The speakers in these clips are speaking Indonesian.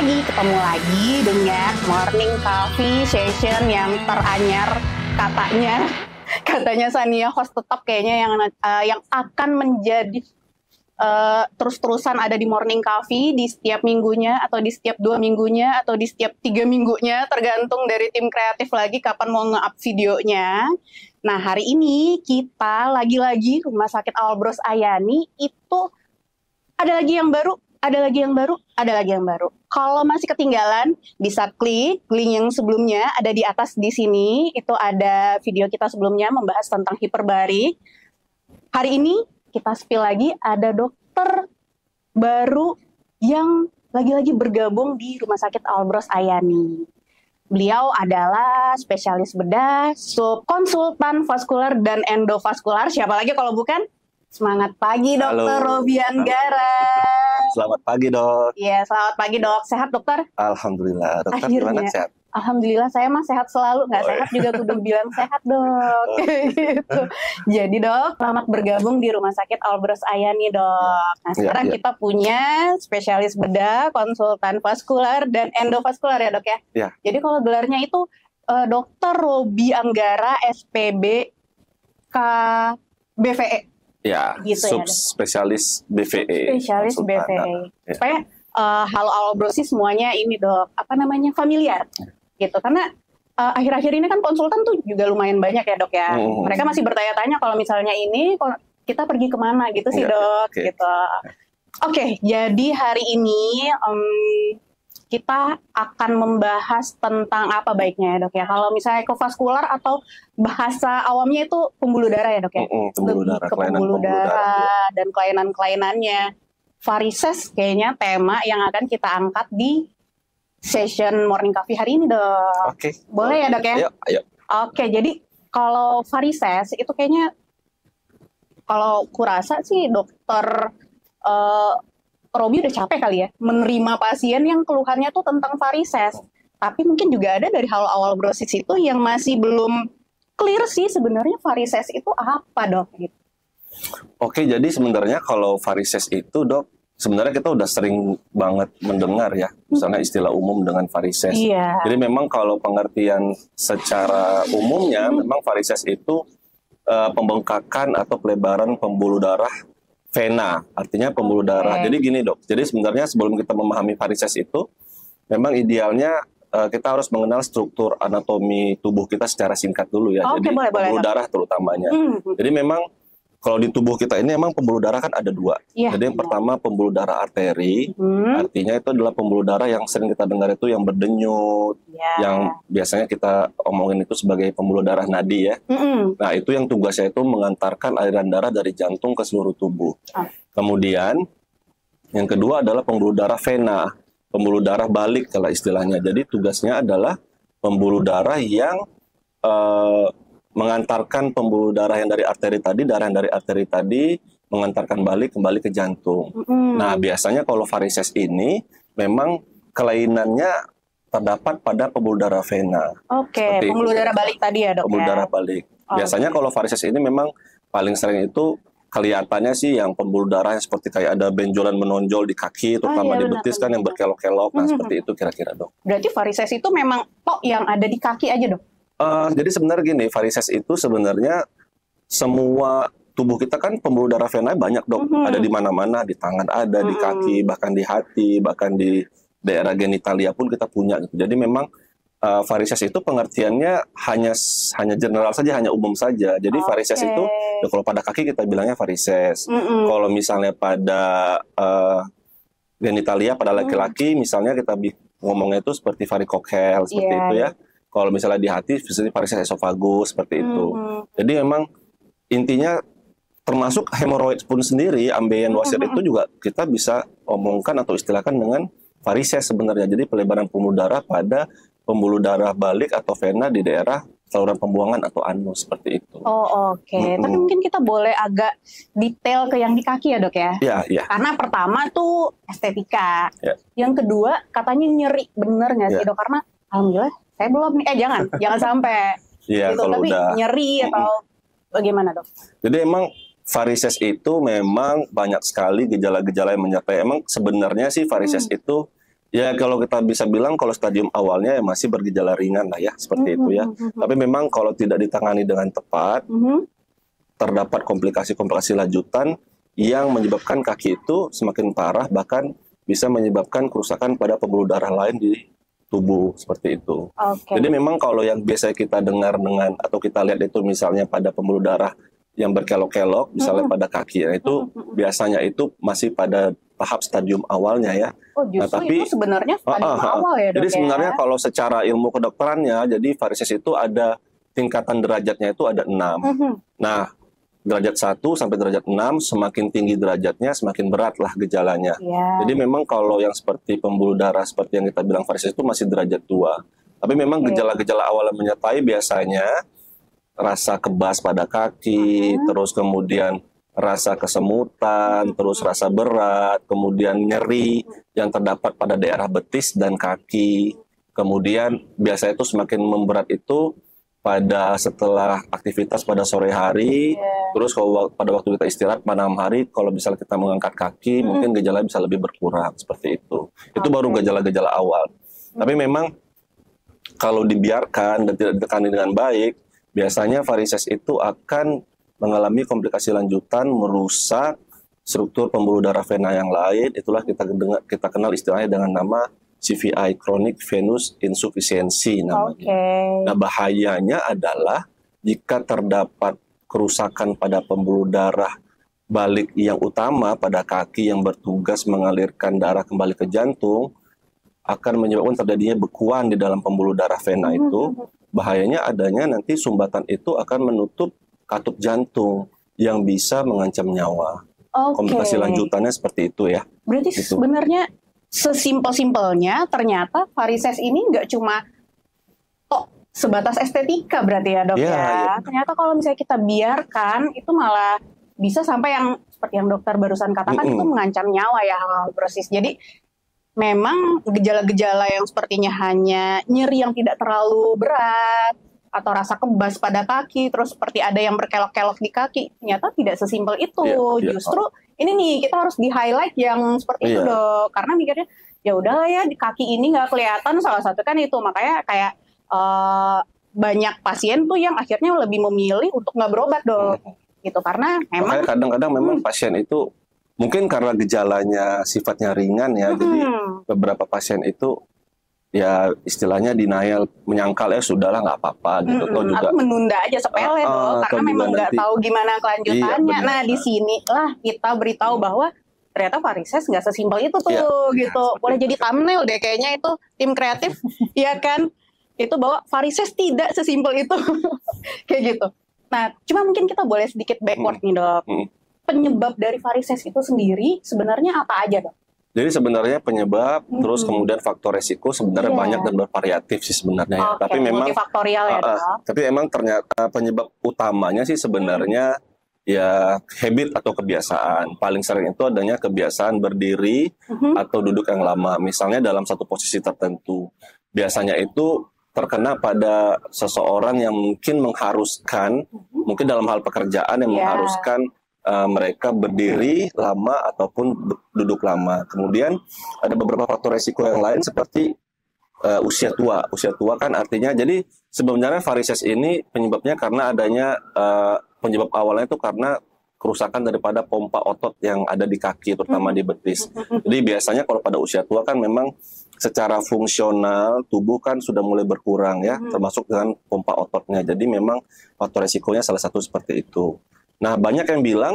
ketemu lagi dengan Morning Coffee Session yang teranyar katanya Sania host tetap kayaknya yang akan menjadi terus-terusan ada di Morning Coffee di setiap minggunya atau di setiap 2 minggunya atau di setiap 3 minggunya, tergantung dari tim kreatif lagi kapan mau nge-up videonya. Nah, hari ini kita lagi-lagi Rumah Sakit Alborz Ayani itu ada lagi yang baru. Kalau masih ketinggalan, bisa klik link yang sebelumnya ada di atas di sini. Itu ada video kita sebelumnya membahas tentang hiperbarik. Hari ini kita spill lagi ada dokter baru yang lagi-lagi bergabung di Rumah Sakit Alborz Ayani. Beliau adalah spesialis bedah, konsultan vaskular dan endovaskular. Siapa lagi kalau bukan? Semangat pagi, Dokter Robby Anggara. Selamat pagi, Dok. Iya, selamat pagi, Dok. Sehat, Dokter? Alhamdulillah. Dokter gimana, sehat? Alhamdulillah, saya mah sehat selalu. Nggak sehat juga kudu bilang sehat, Dok. Gitu. Jadi, Dok, selamat bergabung di Rumah Sakit Alborz Ayani, Dok. Nah, sekarang kita punya spesialis bedah, konsultan vaskular, dan endovaskular ya, Dok ya? Iya. Jadi, kalau gelarnya itu Dokter Robby Anggara, SPB, BVE. Ya, gitu subspesialis BVE. Spesialis BVE. Supaya halo alobrosis semuanya ini, Dok, familiar. Gitu. Karena akhir-akhir ini kan konsultan tuh juga lumayan banyak ya, Dok ya. Mereka masih bertanya-tanya kalau misalnya ini kita pergi kemana gitu sih, Dok. Gitu. Oke, jadi hari ini kita akan membahas tentang apa baiknya ya, Dok ya. Kalau misalnya ekovaskular atau bahasa awamnya itu pembuluh darah ya, Dok ya. Pembuluh darah dan kelainan-kelainannya. Varises kayaknya tema yang akan kita angkat di session Morning Coffee hari ini, Dok. Oke. Boleh ya, Dok ya? Ayo. Oke, jadi kalau varises itu kayaknya kalau kurasa sih Dokter Robby udah capek kali ya menerima pasien yang keluhannya tuh tentang varises. Tapi mungkin juga ada dari halo alobrosis itu yang masih belum clear sih sebenarnya varises itu apa, Dok? Gitu. Oke, jadi sebenarnya kalau varises itu, Dok, sebenarnya kita udah sering banget mendengar ya, misalnya istilah umum dengan varises. Iya. Jadi memang kalau pengertian secara umumnya, memang varises itu pembengkakan atau pelebaran pembuluh darah vena, artinya pembuluh darah. Jadi gini, Dok, jadi sebenarnya sebelum kita memahami varises itu, memang idealnya kita harus mengenal struktur anatomi tubuh kita secara singkat dulu ya. Jadi pembuluh darah terutamanya. Jadi memang kalau di tubuh kita ini memang pembuluh darah kan ada 2. Jadi yang pertama pembuluh darah arteri, artinya itu adalah pembuluh darah yang sering kita dengar itu yang berdenyut, yang biasanya kita omongin itu sebagai pembuluh darah nadi ya. Nah, itu yang tugasnya itu mengantarkan aliran darah dari jantung ke seluruh tubuh. Kemudian yang kedua adalah pembuluh darah vena, pembuluh darah balik kalau istilahnya. Jadi tugasnya adalah pembuluh darah yang mengantarkan pembuluh darah yang dari arteri tadi, darah yang dari arteri tadi mengantarkan balik kembali ke jantung. Nah, biasanya kalau varises ini memang kelainannya terdapat pada pembuluh darah vena. Oke, pembuluh darah balik tadi ya, Dok. Pembuluh darah balik. Biasanya kalau varises ini memang paling sering itu kelihatannya sih yang pembuluh darah yang seperti kayak ada benjolan menonjol di kaki, terutama di betis kan yang berkelok-kelok. Nah, seperti itu kira-kira, Dok. Berarti varises itu memang yang ada di kaki aja, Dok? Jadi sebenarnya gini, varises itu sebenarnya semua tubuh kita kan pembuluh darah vena banyak, Dok. Ada di mana-mana, di tangan ada, di kaki, bahkan di hati, bahkan di daerah genitalia pun kita punya gitu. Jadi memang varises itu pengertiannya hanya general saja, hanya umum saja. Jadi varises itu ya kalau pada kaki kita bilangnya varises. Kalau misalnya pada genitalia pada laki-laki misalnya kita ngomongnya itu seperti varikokel seperti itu ya. Kalau misalnya di hati, misalnya varises esofagus, seperti itu. Jadi memang intinya termasuk hemoroid pun sendiri, ambeien wasir itu juga kita bisa omongkan atau istilahkan dengan varises sebenarnya. Jadi pelebaran pembuluh darah pada pembuluh darah balik atau vena di daerah saluran pembuangan atau anus, seperti itu. Oke. Tapi mungkin kita boleh agak detail ke yang di kaki ya, Dok ya? Iya. Karena pertama tuh estetika. Yang kedua katanya nyeri, bener nggak sih, Dok? Karena alhamdulillah saya belum nih, jangan sampai gitu, tapi nyeri atau bagaimana, Dok? Jadi emang varises itu memang banyak sekali gejala-gejala yang menyertai. Emang sebenarnya sih varises itu Ya kalau kita bisa bilang kalau stadium awalnya ya masih bergejala ringan lah ya, seperti itu ya. Tapi memang kalau tidak ditangani dengan tepat, terdapat komplikasi-komplikasi lanjutan yang menyebabkan kaki itu semakin parah, bahkan bisa menyebabkan kerusakan pada pembuluh darah lain di tubuh, seperti itu. Jadi memang kalau yang biasa kita dengar dengan atau kita lihat itu misalnya pada pembuluh darah yang berkelok-kelok, misalnya pada kaki, itu biasanya itu masih pada tahap stadium awalnya ya. Oh, justru tapi itu sebenarnya stadium awal ya, Dok. Jadi sebenarnya kalau secara ilmu kedokterannya, jadi varises itu ada tingkatan derajatnya itu ada 6. Nah, derajat 1 sampai derajat 6, semakin tinggi derajatnya, semakin beratlah gejalanya. Jadi memang kalau yang seperti pembuluh darah seperti yang kita bilang varises itu masih derajat 2. Tapi memang gejala-gejala awal yang menyertai biasanya rasa kebas pada kaki, terus kemudian rasa kesemutan, terus rasa berat, kemudian nyeri yang terdapat pada daerah betis dan kaki. Kemudian biasanya itu semakin memberat itu pada setelah aktivitas pada sore hari, terus kalau pada waktu kita istirahat malam hari, kalau misalnya kita mengangkat kaki, mungkin gejala bisa lebih berkurang, seperti itu. Itu baru gejala-gejala awal. Tapi memang kalau dibiarkan dan tidak ditekani dengan baik, biasanya varises itu akan mengalami komplikasi lanjutan, merusak struktur pembuluh darah vena yang lain. Itulah kita kenal istilahnya dengan nama CVI, Chronic Venous Insufficiency namanya. Nah, bahayanya adalah jika terdapat kerusakan pada pembuluh darah balik yang utama pada kaki yang bertugas mengalirkan darah kembali ke jantung, akan menyebabkan terjadinya bekuan di dalam pembuluh darah vena itu. Bahayanya adanya nanti sumbatan itu akan menutup katup jantung yang bisa mengancam nyawa. Komplikasi lanjutannya seperti itu ya. Berarti gitu. Sebenarnya sesimpel-simpelnya ternyata varises ini nggak cuma sebatas estetika berarti ya, Dok ya. Ternyata kalau misalnya kita biarkan itu malah bisa sampai yang seperti yang dokter barusan katakan itu mengancam nyawa ya, osteoporosis. Jadi memang gejala-gejala yang sepertinya hanya nyeri yang tidak terlalu berat atau rasa kebas pada kaki, terus seperti ada yang berkelok-kelok di kaki, ternyata tidak sesimpel itu. Justru ini nih kita harus di-highlight yang seperti itu, Dok. Karena mikirnya ya udahlah ya di kaki ini nggak kelihatan, salah satu kan itu. Makanya kayak banyak pasien tuh yang akhirnya lebih memilih untuk nggak berobat, Dok. Gitu karena memang kadang-kadang memang pasien itu mungkin karena gejalanya sifatnya ringan ya, jadi beberapa pasien itu ya istilahnya denial, menyangkal ya sudahlah nggak apa-apa gitu. Atau menunda aja sepele karena memang nggak tahu gimana kelanjutannya. Nah di sinilah kita beritahu bahwa ternyata varises nggak sesimpel itu tuh gitu. Boleh jadi thumbnail deh kayaknya itu tim kreatif, ya kan? Itu bahwa varises tidak sesimpel itu, kayak gitu. Nah cuma mungkin kita boleh sedikit backward nih, Dok. Penyebab dari varises itu sendiri sebenarnya apa aja, Dok? Jadi sebenarnya penyebab, terus kemudian faktor resiko sebenarnya banyak dan bervariatif sih sebenarnya ya. Tapi memang multifaktorial ya, Dok. Tapi emang ternyata penyebab utamanya sih sebenarnya ya habit atau kebiasaan. Paling sering itu adanya kebiasaan berdiri atau duduk yang lama. Misalnya dalam satu posisi tertentu. Biasanya itu terkena pada seseorang yang mungkin mengharuskan, mungkin dalam hal pekerjaan yang mengharuskan mereka berdiri lama ataupun duduk lama. Kemudian ada beberapa faktor resiko yang lain seperti usia tua. Usia tua kan artinya, jadi sebenarnya varises ini penyebabnya karena adanya penyebab awalnya itu karena kerusakan daripada pompa otot yang ada di kaki, terutama di betis. Jadi biasanya kalau pada usia tua kan memang secara fungsional tubuh kan sudah mulai berkurang ya, termasuk dengan pompa ototnya. Jadi memang faktor resikonya salah satu seperti itu. Nah, banyak yang bilang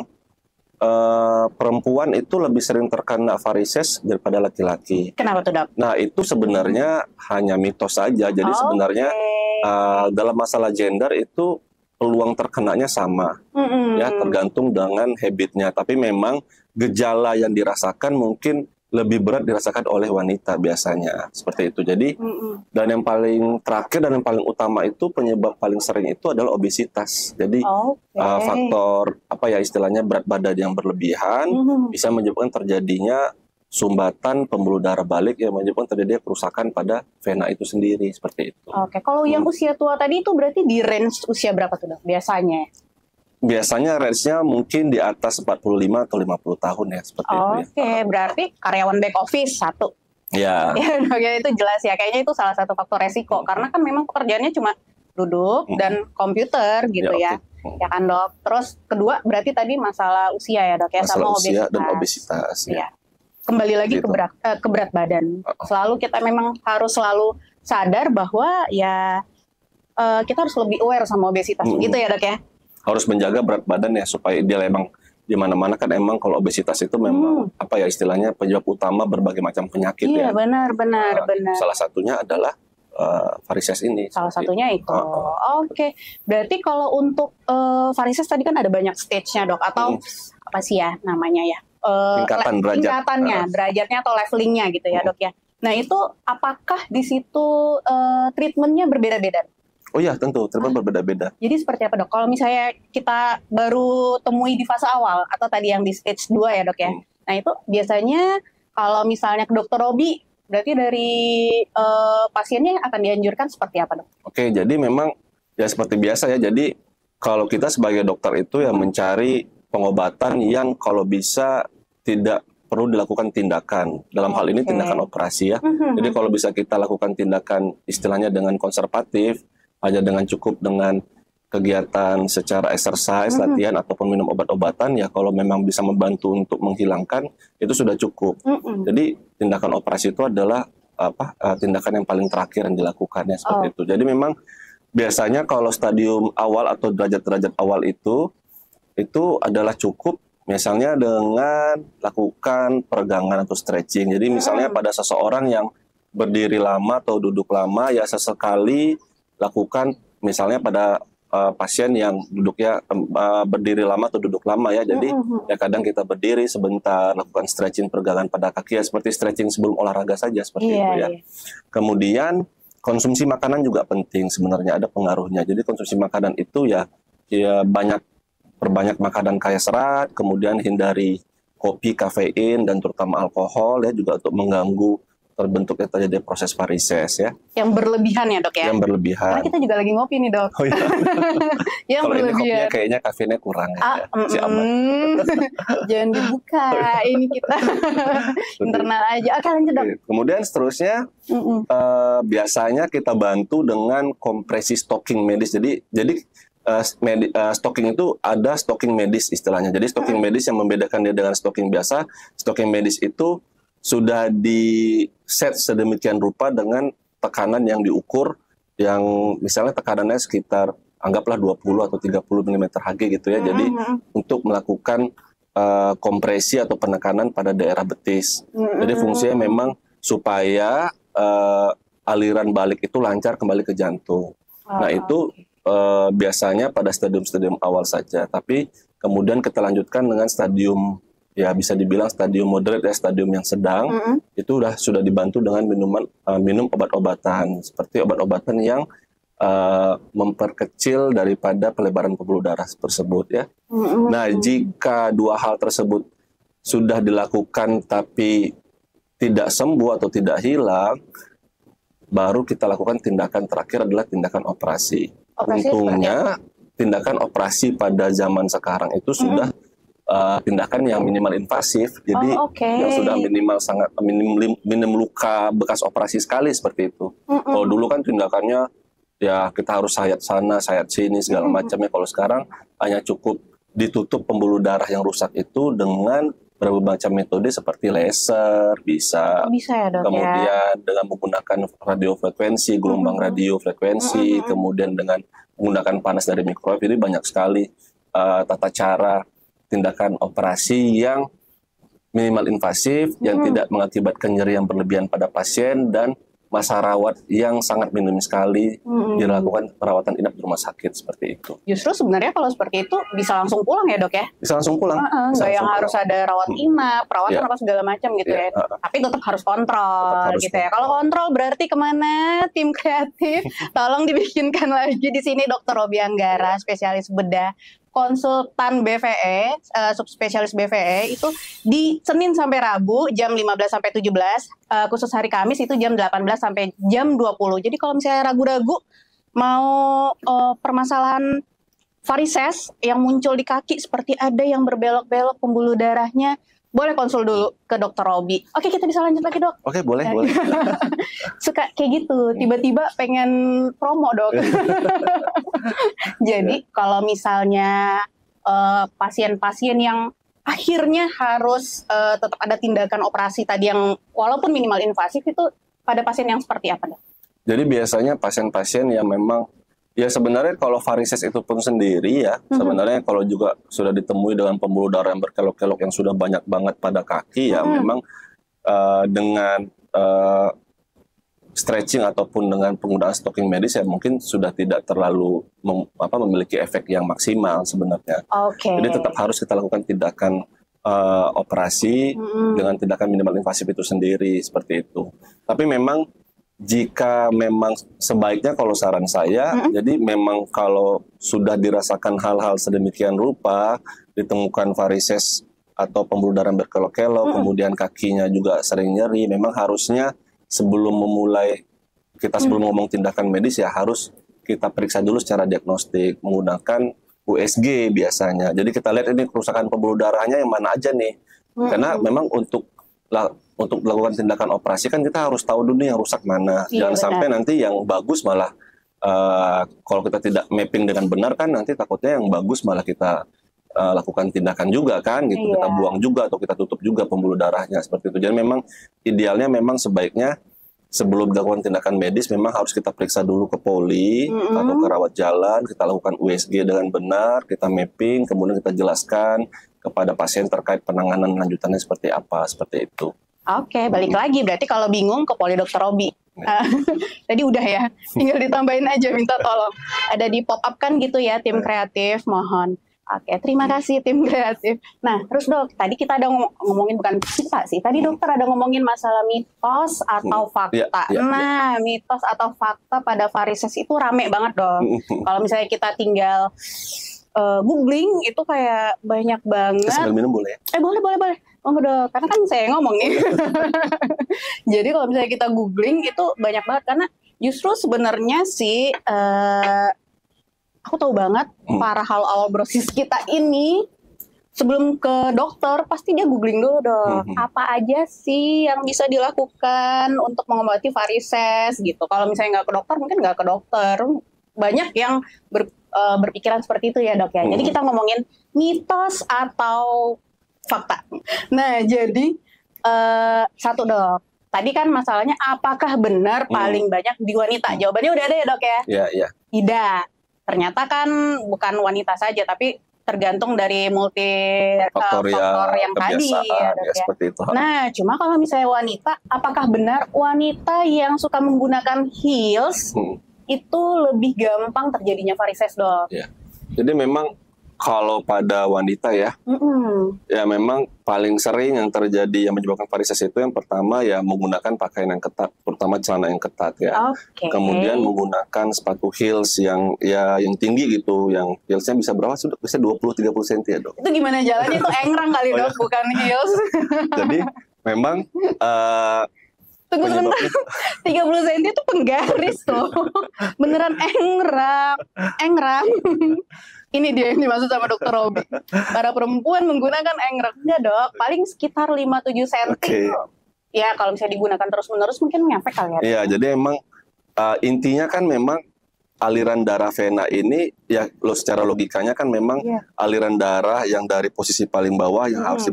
perempuan itu lebih sering terkena varises daripada laki-laki. Kenapa tuh, Dok? Nah, itu sebenarnya hanya mitos saja. Jadi sebenarnya dalam masalah gender itu peluang terkenanya sama, ya tergantung dengan habitnya. Tapi memang gejala yang dirasakan mungkin lebih berat dirasakan oleh wanita biasanya, seperti itu. Jadi dan yang paling terakhir dan yang paling utama itu penyebab paling sering itu adalah obesitas. Jadi faktor apa ya istilahnya berat badan yang berlebihan bisa menyebabkan terjadinya sumbatan pembuluh darah balik yang menyebabkan terjadinya kerusakan pada vena itu sendiri, seperti itu. Kalau yang usia tua tadi itu berarti di range usia berapa tuh, Dok, biasanya? Biasanya range-nya mungkin di atas 45 atau 50 tahun ya, seperti itu ya. Berarti karyawan back office satu. Ya. Ya dok ya, itu jelas ya. Kayaknya itu salah satu faktor resiko. Karena kan memang pekerjaannya cuma duduk dan komputer gitu ya. Okay. Ya kan dok. Terus kedua berarti tadi masalah usia ya dok ya, masalah sama usia obesitas. dan obesitas. Ya. Kembali lagi gitu. ke berat badan. Selalu kita memang harus selalu sadar bahwa ya kita harus lebih aware sama obesitas gitu ya dok ya. Harus menjaga berat badan ya, supaya dia emang di mana-mana kan emang kalau obesitas itu memang apa ya istilahnya penyebab utama berbagai macam penyakit ya. Iya benar. Salah satunya adalah varises ini. Salah satunya itu. Oke. Berarti kalau untuk varises tadi kan ada banyak stage-nya dok, atau apa sih ya namanya ya? Tingkatannya, derajatnya atau levelingnya gitu ya dok ya. Nah itu apakah di situ treatmentnya berbeda-beda? Oh iya tentu, treatment berbeda-beda. Jadi seperti apa dok? Kalau misalnya kita baru temui di fase awal atau tadi yang di stage 2 ya dok ya. Nah itu biasanya kalau misalnya ke dokter Robi, berarti dari pasiennya akan dianjurkan seperti apa dok? Oke, jadi memang ya seperti biasa ya. Jadi kalau kita sebagai dokter itu ya mencari pengobatan yang kalau bisa tidak perlu dilakukan tindakan. Dalam hal ini tindakan operasi ya. Jadi kalau bisa kita lakukan tindakan istilahnya dengan konservatif, hanya dengan cukup dengan kegiatan secara exercise, latihan ataupun minum obat-obatan ya kalau memang bisa membantu untuk menghilangkan itu sudah cukup. Jadi tindakan operasi itu adalah tindakan yang paling terakhir yang dilakukan ya seperti itu. Jadi memang biasanya kalau stadium awal atau derajat-derajat awal itu adalah cukup misalnya dengan lakukan peregangan atau stretching. Jadi misalnya pada seseorang yang berdiri lama atau duduk lama ya sesekali lakukan misalnya pada pasien yang duduknya berdiri lama atau duduk lama ya. Jadi ya kadang kita berdiri sebentar, lakukan stretching peregangan pada kaki ya seperti stretching sebelum olahraga saja seperti itu ya. Kemudian konsumsi makanan juga penting sebenarnya, ada pengaruhnya. Jadi konsumsi makanan itu ya perbanyak makanan kaya serat, kemudian hindari kopi, kafein dan terutama alkohol ya juga untuk mengganggu terbentuknya terjadi proses varises ya. Yang berlebihan ya dok ya? Yang berlebihan. Karena kita juga lagi ngopi nih dok. Oh iya. Yang kalau berlebihan. Ini kopinya kayaknya kafeinnya kurang ya. Si aman. Jangan dibuka, ini kita internal aja. Oke lanjut dok. Kemudian seterusnya biasanya kita bantu dengan kompresi stocking medis. Jadi stocking itu ada stocking medis istilahnya. Jadi stocking medis yang membedakan dia dengan stocking biasa. Stocking medis itu sudah di set sedemikian rupa dengan tekanan yang diukur yang misalnya tekanannya sekitar anggaplah 20 atau 30 mm Hg gitu ya. Jadi untuk melakukan kompresi atau penekanan pada daerah betis. Jadi fungsinya memang supaya aliran balik itu lancar kembali ke jantung. Nah itu biasanya pada stadium-stadium awal saja. Tapi kemudian kita lanjutkan dengan stadium ya bisa dibilang stadium moderate ya, stadium yang sedang, itu sudah dibantu dengan minum obat-obatan seperti obat-obatan yang memperkecil daripada pelebaran pembuluh darah tersebut ya. Nah, jika dua hal tersebut sudah dilakukan tapi tidak sembuh atau tidak hilang, baru kita lakukan tindakan terakhir adalah tindakan operasi. Untungnya tindakan operasi pada zaman sekarang itu sudah tindakan yang minimal invasif, jadi yang sudah minim luka bekas operasi sekali seperti itu. Kalau dulu kan tindakannya ya kita harus sayat sana, sayat sini segala macamnya. Kalau sekarang hanya cukup ditutup pembuluh darah yang rusak itu dengan berbagai macam metode seperti laser, bisa ya, dok, kemudian dengan menggunakan radiofrekuensi, gelombang radiofrekuensi, kemudian dengan menggunakan panas dari mikrowave. Jadi banyak sekali tata cara tindakan operasi yang minimal invasif, yang tidak mengakibatkan nyeri yang berlebihan pada pasien, dan masa rawat yang sangat minim sekali dilakukan perawatan inap di rumah sakit seperti itu. Justru sebenarnya kalau seperti itu bisa langsung pulang ya dok ya? Bisa langsung pulang. Nggak yang harus ada rawat inap, perawatan apa segala macam gitu ya. Tapi tetap harus kontrol gitu ya. Kalau kontrol berarti kemana? Tim kreatif, tolong dibikinkan lagi di sini Dr. Robi Anggara, spesialis bedah, konsultan BVE, subspesialis BVE itu di Senin sampai Rabu jam 15 sampai 17, khusus hari Kamis itu jam 18 sampai jam 20. Jadi kalau misalnya ragu-ragu mau permasalahan varises yang muncul di kaki seperti ada yang berbelok-belok pembuluh darahnya, boleh konsul dulu ke Dokter Robi. Oke, kita bisa lanjut lagi, Dok. Oke, boleh, boleh. Suka kayak gitu, tiba-tiba pengen promo, Dok. Jadi kalau misalnya pasien-pasien yang akhirnya harus tetap ada tindakan operasi tadi yang walaupun minimal invasif, itu pada pasien yang seperti apa, Dok? Jadi biasanya pasien-pasien yang memang, ya sebenarnya kalau varises itu pun sendiri ya, sebenarnya kalau juga sudah ditemui dengan pembuluh darah yang berkelok-kelok yang sudah banyak banget pada kaki ya, memang dengan stretching ataupun dengan penggunaan stocking medis ya mungkin sudah tidak terlalu memiliki efek yang maksimal sebenarnya. Jadi tetap harus kita lakukan tindakan operasi dengan tindakan minimal invasif itu sendiri seperti itu. Tapi memang jika memang sebaiknya kalau saran saya, jadi memang kalau sudah dirasakan hal-hal sedemikian rupa, ditemukan varises atau pembuluh darah berkelok-kelok, kemudian kakinya juga sering nyeri, memang harusnya sebelum ngomong tindakan medis ya harus kita periksa dulu secara diagnostik menggunakan USG biasanya. Jadi kita lihat ini kerusakan pembuluh darahnya yang mana aja nih. Karena memang untuk melakukan tindakan operasi kan kita harus tahu dulu yang rusak mana. Jangan sampai nanti yang bagus malah kalau kita tidak mapping dengan benar kan nanti takutnya yang bagus malah kita lakukan tindakan juga kan gitu. Kita buang juga atau kita tutup juga pembuluh darahnya seperti itu. Jadi memang idealnya memang sebaiknya sebelum dilakukan tindakan medis memang harus kita periksa dulu ke poli atau ke rawat jalan, kita lakukan USG dengan benar, kita mapping, kemudian kita jelaskan kepada pasien terkait penanganan lanjutannya seperti apa, seperti itu. Oke, balik lagi berarti kalau bingung ke poli Dokter Robi. Tadi udah ya, tinggal ditambahin aja minta tolong. Ada di pop up kan gitu ya tim kreatif, mohon. Oke, terima kasih tim kreatif. Nah, terus Dok, tadi kita ada ngomongin, bukan kita sih, tadi dokter ada ngomongin masalah mitos atau fakta. Mitos atau fakta pada varises itu rame banget Dok. Kalau misalnya kita tinggal googling, itu kayak banyak banget. Sambil minum boleh? Boleh. Oh Dok, karena kan saya ngomong nih. Jadi kalau misalnya kita googling, itu banyak banget. Karena justru sebenarnya sih, aku tahu banget para hal brosis kita ini sebelum ke dokter pasti dia googling dulu dong apa aja sih yang bisa dilakukan untuk mengobati varises gitu. Kalau misalnya nggak ke dokter mungkin nggak ke dokter. Banyak yang berpikiran seperti itu ya Dok ya. Jadi kita ngomongin mitos atau fakta. Nah jadi satu Dok. Tadi kan masalahnya apakah benar paling banyak di wanita? Jawabannya udah ada ya Dok ya? Iya. Tidak. Ternyata kan bukan wanita saja, tapi tergantung dari faktor yang tadi. Ya, seperti itu. Nah, cuma kalau misalnya wanita, apakah benar wanita yang suka menggunakan heels itu lebih gampang terjadinya varises, Dok? Ya. Jadi memang kalau pada wanita ya, ya memang paling sering yang terjadi yang menyebabkan varises itu yang pertama ya menggunakan pakaian yang ketat, terutama celana yang ketat ya. Kemudian menggunakan sepatu heels yang tinggi gitu, yang heelsnya bisa berapa? Sudah bisa 20-30 cm ya Dok. Itu gimana jalannya? Itu engrang kali Dok, bukan heels. Jadi memang tunggu sebentar, 30 cm itu penggaris tuh. Beneran engrang. Ini dia yang dimaksud sama Dokter Robi. Para perempuan menggunakan engrang. Ya Dok, paling sekitar 5-7 cm. Ya kalau misalnya digunakan terus-menerus mungkin ngefek kali ya. Iya, jadi emang intinya kan memang aliran darah vena ini ya secara logikanya kan memang aliran darah yang dari posisi paling bawah yang harus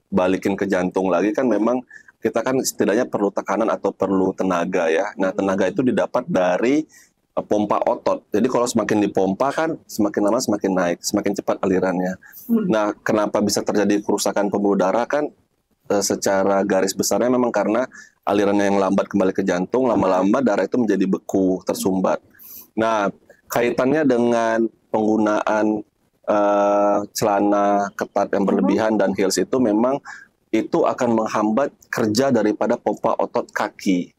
balikin ke jantung lagi kan memang kita kan setidaknya perlu tekanan atau perlu tenaga ya. Nah, tenaga itu didapat dari pompa otot. Jadi kalau semakin dipompa kan semakin lama semakin naik, semakin cepat alirannya. Nah, kenapa bisa terjadi kerusakan pembuluh darah kan secara garis besarnya memang karena alirannya yang lambat kembali ke jantung, lama-lama darah itu menjadi beku, tersumbat. Nah, kaitannya dengan penggunaan celana ketat yang berlebihan dan heels itu memang itu akan menghambat kerja daripada pompa otot kaki.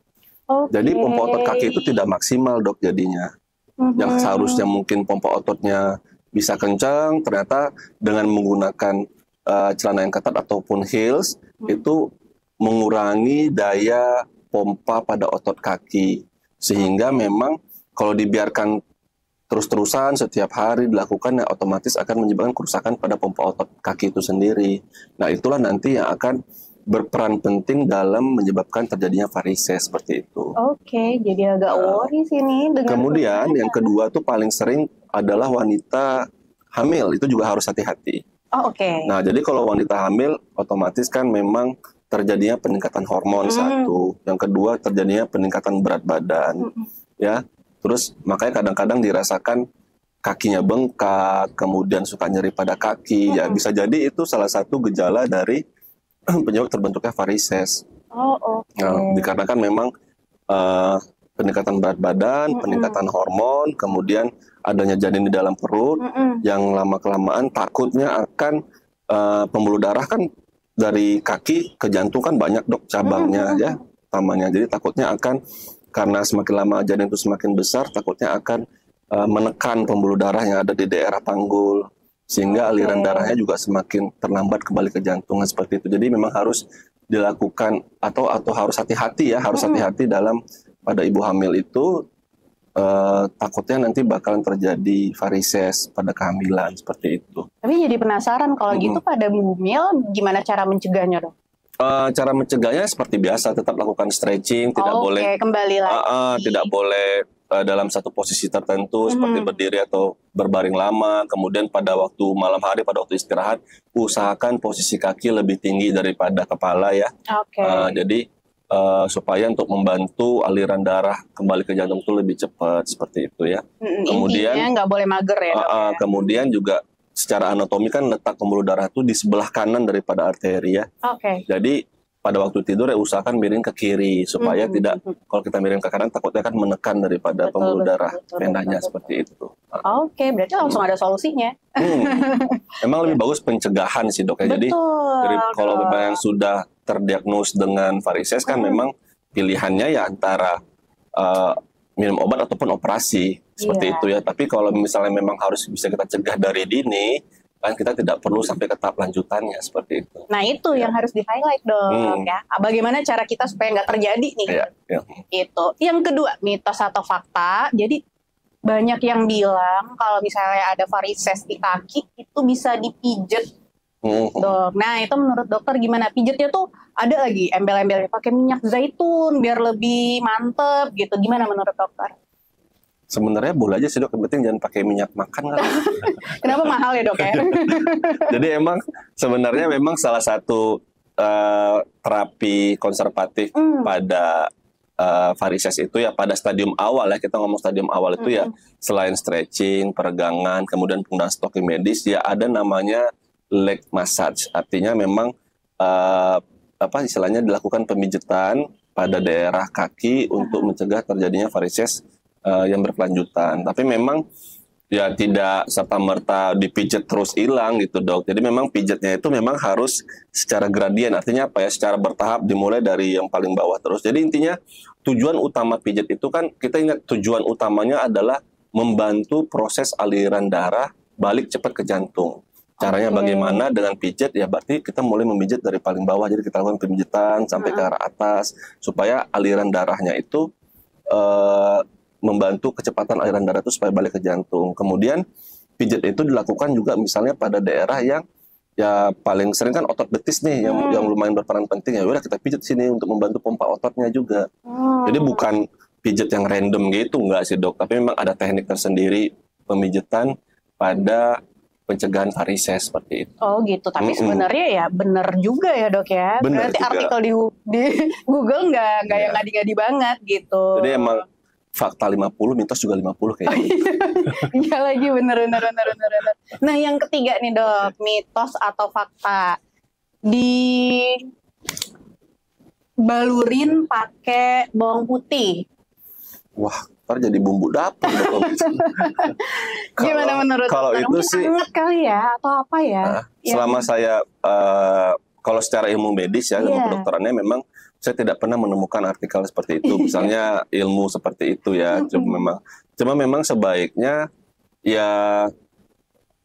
Jadi pompa otot kaki itu tidak maksimal Dok jadinya. Yang seharusnya mungkin pompa ototnya bisa kencang, ternyata dengan menggunakan celana yang ketat ataupun heels itu mengurangi daya pompa pada otot kaki. Sehingga memang kalau dibiarkan terus-terusan setiap hari dilakukan, ya otomatis akan menyebabkan kerusakan pada pompa otot kaki itu sendiri. Nah, itulah nanti yang akan berperan penting dalam menyebabkan terjadinya varises seperti itu. Oke, jadi agak worry sih nih dengan Kemudian yang kedua tuh paling sering adalah wanita hamil, itu juga harus hati-hati. Oh, oke. Nah, jadi kalau wanita hamil otomatis kan memang terjadinya peningkatan hormon satu, yang kedua terjadinya peningkatan berat badan, ya. Terus makanya kadang-kadang dirasakan kakinya bengkak, kemudian suka nyeri pada kaki, ya bisa jadi itu salah satu gejala dari penyebab terbentuknya varises. Oh, oke. Nah, dikarenakan memang peningkatan berat badan, peningkatan hormon, kemudian adanya janin di dalam perut, yang lama-kelamaan takutnya akan pembuluh darah kan dari kaki ke jantung kan banyak dok cabangnya ya, utamanya. Jadi takutnya akan, karena semakin lama janin itu semakin besar, takutnya akan menekan pembuluh darah yang ada di daerah panggul, sehingga aliran darahnya juga semakin terlambat kembali ke jantung seperti itu. Jadi memang harus dilakukan atau harus hati-hati ya, harus hati-hati dalam pada ibu hamil itu, takutnya nanti bakalan terjadi varises pada kehamilan seperti itu. Tapi jadi penasaran kalau gitu pada bumil gimana cara mencegahnya dok? Cara mencegahnya seperti biasa, tetap lakukan stretching, tidak boleh kembali lagi. tidak boleh dalam satu posisi tertentu seperti berdiri atau berbaring lama. Kemudian pada waktu malam hari, pada waktu istirahat, usahakan posisi kaki lebih tinggi daripada kepala ya. Jadi supaya untuk membantu aliran darah kembali ke jantung itu lebih cepat seperti itu ya. Kemudian nggak boleh mager ya dok. Kemudian juga secara anatomi kan letak pembuluh darah itu di sebelah kanan daripada arteri ya. Jadi pada waktu tidur ya usahakan miring ke kiri supaya tidak, kalau kita miring ke kanan takutnya kan menekan daripada pembuluh darah venanya seperti itu. Berarti langsung ada solusinya. Memang lebih bagus pencegahan sih dok ya. Jadi kalau memang yang sudah terdiagnos dengan varises kan memang pilihannya ya antara minum obat ataupun operasi seperti itu ya. Tapi kalau misalnya memang harus bisa kita cegah dari dini, kan kita tidak perlu sampai ke tahap lanjutannya seperti itu. Nah itu yang harus di-highlight dong ya. Bagaimana cara kita supaya nggak terjadi nih? Itu. Yang kedua, mitos atau fakta. Jadi banyak yang bilang kalau misalnya ada varises di kaki itu bisa dipijet. Dok. Nah itu menurut dokter gimana? Pijetnya tuh ada lagi embel-embelnya pakai minyak zaitun biar lebih mantep gitu. Gimana menurut dokter? Sebenarnya boleh aja sih dok, yang penting jangan pakai minyak makan kan. Kenapa mahal ya dok ya? Jadi emang sebenarnya memang salah satu terapi konservatif pada varises itu ya pada stadium awal ya, kita ngomong stadium awal itu ya, selain stretching, peregangan, kemudian penggunaan stocking medis ya ada namanya leg massage. Artinya memang istilahnya dilakukan pemijetan pada daerah kaki untuk mencegah terjadinya varises yang berkelanjutan. Tapi memang ya tidak serta-merta dipijet terus hilang gitu dok. Jadi memang pijetnya itu memang harus secara gradien. Artinya apa ya, secara bertahap dimulai dari yang paling bawah terus. Jadi intinya tujuan utama pijet itu kan, kita ingat tujuan utamanya adalah membantu proses aliran darah balik cepat ke jantung. Caranya bagaimana dengan pijet ya, berarti kita mulai memijit dari paling bawah. Jadi kita lakukan pemijetan sampai ke arah atas supaya aliran darahnya itu membantu kecepatan aliran darah itu supaya balik ke jantung. Kemudian pijat itu dilakukan juga misalnya pada daerah yang ya paling sering kan otot betis nih yang lumayan berperan penting, ya udah kita pijat sini untuk membantu pompa ototnya juga. Jadi bukan pijat yang random gitu enggak sih dok, tapi memang ada teknik tersendiri pemijetan pada pencegahan varises seperti itu. Oh gitu, tapi sebenarnya ya benar juga ya dok ya. Bener berarti juga. Artikel di Google nggak yang ngadi-ngadi banget gitu. Jadi emang fakta 50, mitos juga 50 kayaknya. Iya lagi, bener. Nah yang ketiga nih dok, mitos atau fakta. Dibalurin pakai bawang putih. Wah, ntar jadi bumbu dapur. Gimana menurut kalau dokter? Itu sih hangat kali ya, atau apa ya? Selama saya, kalau secara ilmu medis ya, ilmu kedokterannya memang saya tidak pernah menemukan artikel seperti itu, misalnya ilmu seperti itu ya. Cuma memang sebaiknya ya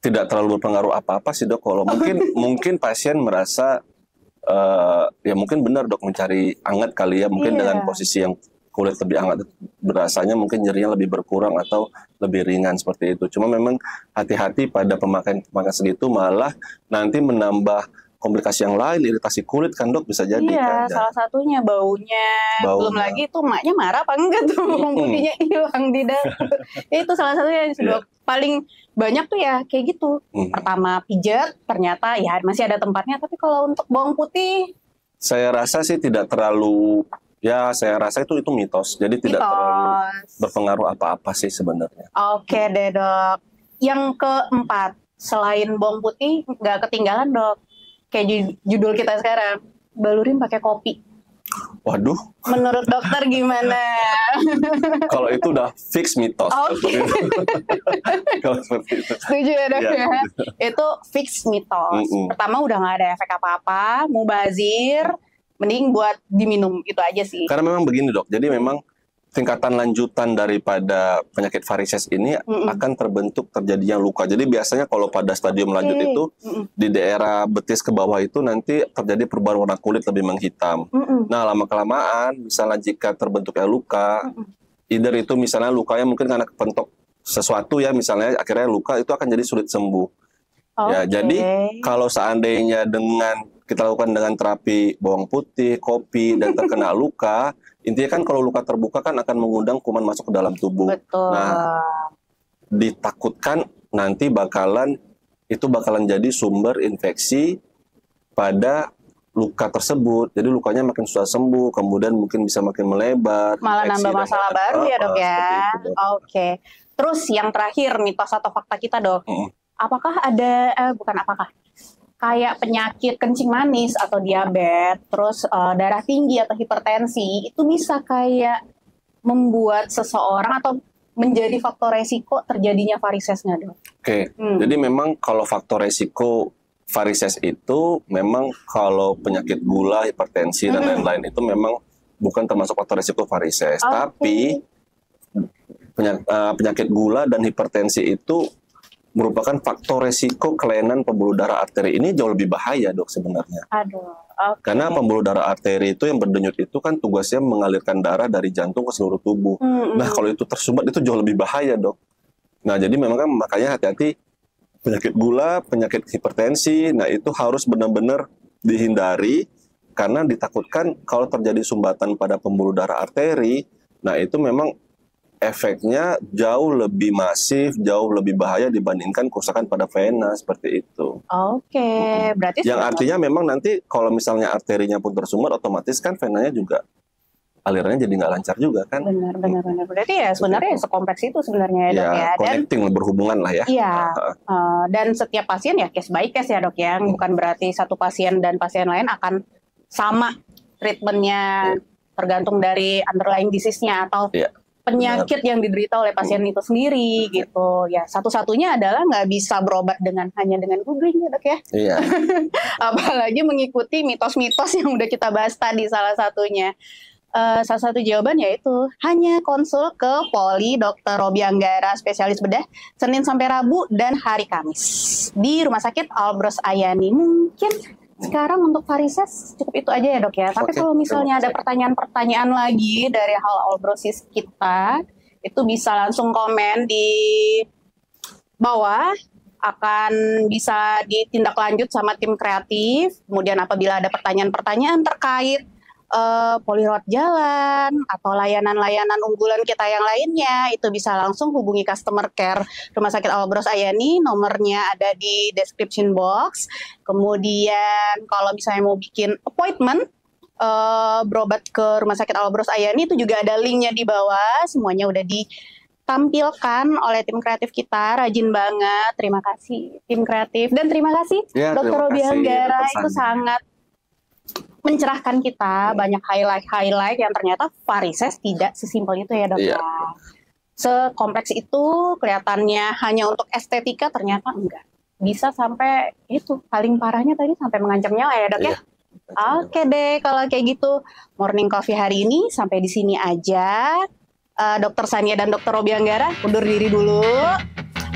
tidak terlalu berpengaruh apa-apa sih dok. Kalau mungkin pasien merasa ya mungkin benar dok mencari hangat kali ya, mungkin dengan posisi yang kulit lebih hangat, berasanya mungkin nyerinya lebih berkurang atau lebih ringan seperti itu. Cuma memang hati-hati pada pemakaian segitu, malah nanti menambah komplikasi yang lain, iritasi kulit kan dok, bisa jadi iya, kan. salah satunya baunya. Belum lagi tuh emaknya marah apa enggak tuh bawang putihnya hilang di dapur. Itu salah satunya sih dok. Paling banyak tuh ya kayak gitu. Pertama pijat, ternyata ya masih ada tempatnya. Tapi kalau untuk bawang putih, saya rasa sih tidak terlalu, ya saya rasa itu mitos. Jadi tidak terlalu berpengaruh apa-apa sih sebenarnya. Oke deh dok. Yang keempat, selain bawang putih nggak ketinggalan dok. Kayak judul kita sekarang, balurin pakai kopi. Waduh. Menurut dokter gimana? Kalau itu udah fix mitos. Okay. Kalau seperti itu. Setuju ya dok ya? Itu fix mitos. Pertama udah nggak ada efek apa-apa, mubazir, mending buat diminum, itu aja sih. Karena memang begini dok, jadi memang tingkatan lanjutan daripada penyakit varises ini akan terbentuk terjadinya luka. Jadi biasanya kalau pada stadium lanjut itu di daerah betis ke bawah itu nanti terjadi perubahan warna kulit lebih menghitam. Nah lama-kelamaan misalnya jika terbentuknya luka, either itu misalnya lukanya mungkin karena kepentok sesuatu ya, misalnya akhirnya luka itu akan jadi sulit sembuh. Ya, jadi kalau seandainya kita lakukan dengan terapi bawang putih, kopi, dan terkena luka, intinya kan kalau luka terbuka kan akan mengundang kuman masuk ke dalam tubuh. Betul. Nah, ditakutkan nanti bakalan jadi sumber infeksi pada luka tersebut. Jadi lukanya makin susah sembuh, kemudian mungkin bisa makin melebar. Malah nambah masalah baru ya dok ya. Oke. Terus yang terakhir, mitos atau fakta kita dok. Apakah ada, kayak penyakit kencing manis atau diabetes, terus darah tinggi atau hipertensi, itu bisa kayak membuat seseorang atau menjadi faktor resiko terjadinya varisesnya dok? Oke. Jadi memang kalau faktor resiko varises itu memang kalau penyakit gula, hipertensi, dan lain-lain itu memang bukan termasuk faktor resiko varises. Tapi penyakit gula dan hipertensi itu merupakan faktor resiko kelainan pembuluh darah arteri. Ini jauh lebih bahaya dok sebenarnya. Karena pembuluh darah arteri itu yang berdenyut itu kan tugasnya mengalirkan darah dari jantung ke seluruh tubuh. Nah kalau itu tersumbat itu jauh lebih bahaya dok. Nah jadi memang kan makanya hati-hati penyakit gula, penyakit hipertensi, nah itu harus benar-benar dihindari karena ditakutkan kalau terjadi sumbatan pada pembuluh darah arteri, nah itu memang efeknya jauh lebih masif, jauh lebih bahaya dibandingkan kerusakan pada vena seperti itu. Berarti yang artinya memang nanti kalau misalnya arterinya pun tersumbat, otomatis kan venanya juga alirannya jadi nggak lancar juga kan. Benar. Berarti ya sebenarnya sekompleks itu sebenarnya ya dok ya. Connecting, berhubungan lah ya. Iya. Dan setiap pasien ya case by case ya dok ya. Bukan berarti satu pasien dan pasien lain akan sama treatmentnya, tergantung dari underlying disease-nya atau penyakit yang diderita oleh pasien itu sendiri gitu ya. Satu-satunya adalah nggak bisa berobat hanya dengan googling ya dok ya. Iya. Apalagi mengikuti mitos-mitos yang udah kita bahas tadi salah satunya. Salah satu jawaban yaitu hanya konsul ke Poli Dr. Robi Anggara, spesialis bedah, Senin sampai Rabu dan hari Kamis di Rumah Sakit Albros Ayani. Mungkin sekarang untuk varises cukup itu aja ya dok ya. Tapi kalau misalnya ada pertanyaan-pertanyaan lagi dari hal albrosis kita, itu bisa langsung komen di bawah. Akan bisa ditindaklanjut sama tim kreatif. Kemudian apabila ada pertanyaan-pertanyaan terkait polirat jalan atau layanan-layanan unggulan kita yang lainnya, itu bisa langsung hubungi customer care Rumah Sakit Albros Ayani, nomornya ada di description box. Kemudian kalau misalnya mau bikin appointment berobat ke Rumah Sakit Albros Ayani, itu juga ada linknya di bawah, semuanya udah ditampilkan oleh tim kreatif kita. Rajin banget, terima kasih tim kreatif, dan terima kasih Dr. Robi Anggara, itu sangat mencerahkan kita, banyak highlight yang ternyata varises tidak sesimpel itu ya dok. Sekompleks itu, kelihatannya hanya untuk estetika, ternyata enggak. Bisa sampai itu, paling parahnya tadi sampai mengancam nyawa ya dok ya. Oke deh, kalau kayak gitu Morning Coffee hari ini sampai di sini aja. Dr. Sania dan Dr. Robi Anggara undur diri dulu.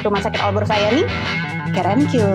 Rumah Sakit Albros Ayani, thank you.